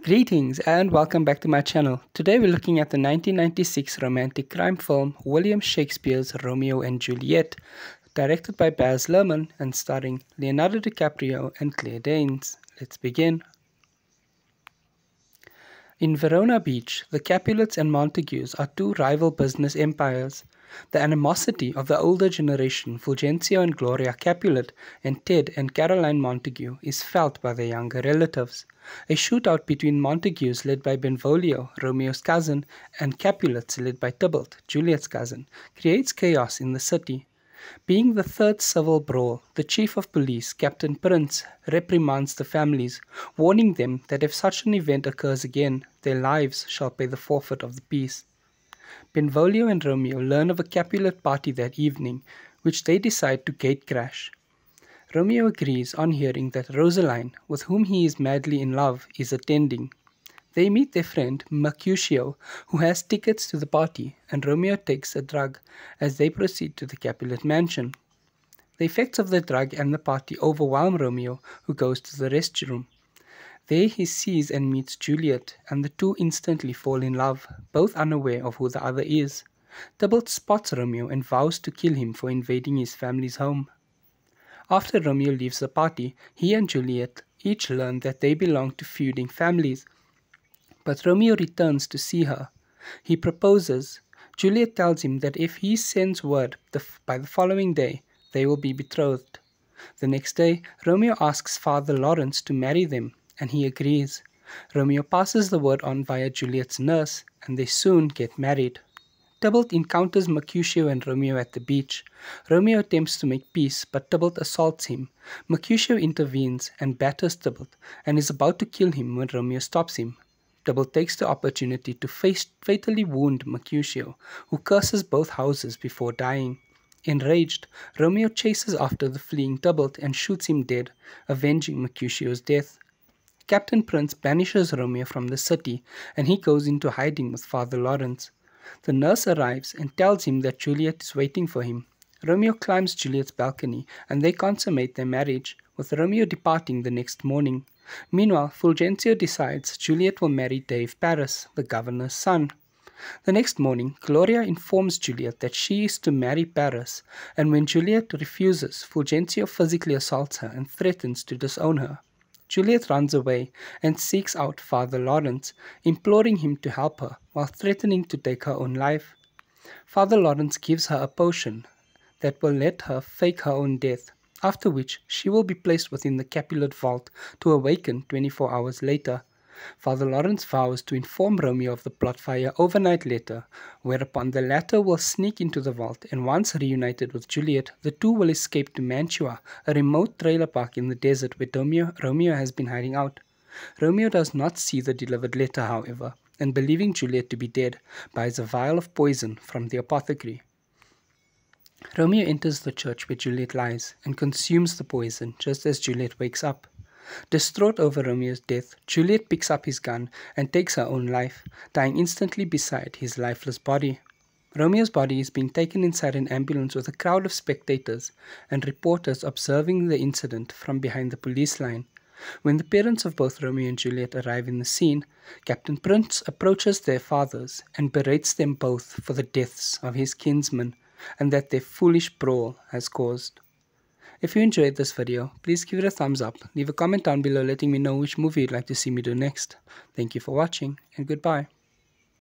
Greetings and welcome back to my channel. Today we're looking at the 1996 romantic crime film William Shakespeare's Romeo and Juliet, directed by Baz Luhrmann and starring Leonardo DiCaprio and Claire Danes. Let's begin. In Verona Beach, the Capulets and Montagues are two rival business empires. The animosity of the older generation, Fulgencio and Gloria Capulet, and Ted and Caroline Montague, is felt by their younger relatives. A shootout between Montagues led by Benvolio, Romeo's cousin, and Capulets led by Tybalt, Juliet's cousin, creates chaos in the city. Being the third civil brawl, the chief of police, Captain Prince, reprimands the families, warning them that if such an event occurs again, their lives shall pay the forfeit of the peace. Benvolio and Romeo learn of a Capulet party that evening, which they decide to gatecrash. Romeo agrees on hearing that Rosaline, with whom he is madly in love, is attending. They meet their friend Mercutio, who has tickets to the party, and Romeo takes a drug as they proceed to the Capulet mansion. The effects of the drug and the party overwhelm Romeo, who goes to the restroom. There he sees and meets Juliet, and the two instantly fall in love, both unaware of who the other is. Tybalt spots Romeo and vows to kill him for invading his family's home. After Romeo leaves the party, he and Juliet each learn that they belong to feuding families. But Romeo returns to see her. He proposes. Juliet tells him that if he sends word by the following day, they will be betrothed. The next day, Romeo asks Father Lawrence to marry them, and he agrees. Romeo passes the word on via Juliet's nurse, and they soon get married. Tybalt encounters Mercutio and Romeo at the beach. Romeo attempts to make peace, but Tybalt assaults him. Mercutio intervenes and batters Tybalt, and is about to kill him when Romeo stops him. Tybalt takes the opportunity to fatally wound Mercutio, who curses both houses before dying. Enraged, Romeo chases after the fleeing Tybalt and shoots him dead, avenging Mercutio's death. Captain Prince banishes Romeo from the city, and he goes into hiding with Father Lawrence. The nurse arrives and tells him that Juliet is waiting for him. Romeo climbs Juliet's balcony, and they consummate their marriage, with Romeo departing the next morning. Meanwhile, Fulgencio decides Juliet will marry Dave Paris, the governor's son. The next morning, Gloria informs Juliet that she is to marry Paris, and when Juliet refuses, Fulgencio physically assaults her and threatens to disown her. Juliet runs away and seeks out Father Lawrence, imploring him to help her while threatening to take her own life. Father Lawrence gives her a potion that will let her fake her own death, after which she will be placed within the Capulet vault to awaken 24 hours later. Father Lawrence vows to inform Romeo of the plot via overnight letter, whereupon the latter will sneak into the vault, and once reunited with Juliet, the two will escape to Mantua, a remote trailer park in the desert where Romeo has been hiding out. Romeo does not see the delivered letter, however, and believing Juliet to be dead, buys a vial of poison from the apothecary. Romeo enters the church where Juliet lies and consumes the poison just as Juliet wakes up. Distraught over Romeo's death, Juliet picks up his gun and takes her own life, dying instantly beside his lifeless body. Romeo's body is being taken inside an ambulance with a crowd of spectators and reporters observing the incident from behind the police line. When the parents of both Romeo and Juliet arrive in the scene, Captain Prince approaches their fathers and berates them both for the deaths of his kinsmen and that their foolish brawl has caused. If you enjoyed this video, please give it a thumbs up, leave a comment down below letting me know which movie you'd like to see me do next. Thank you for watching, and goodbye.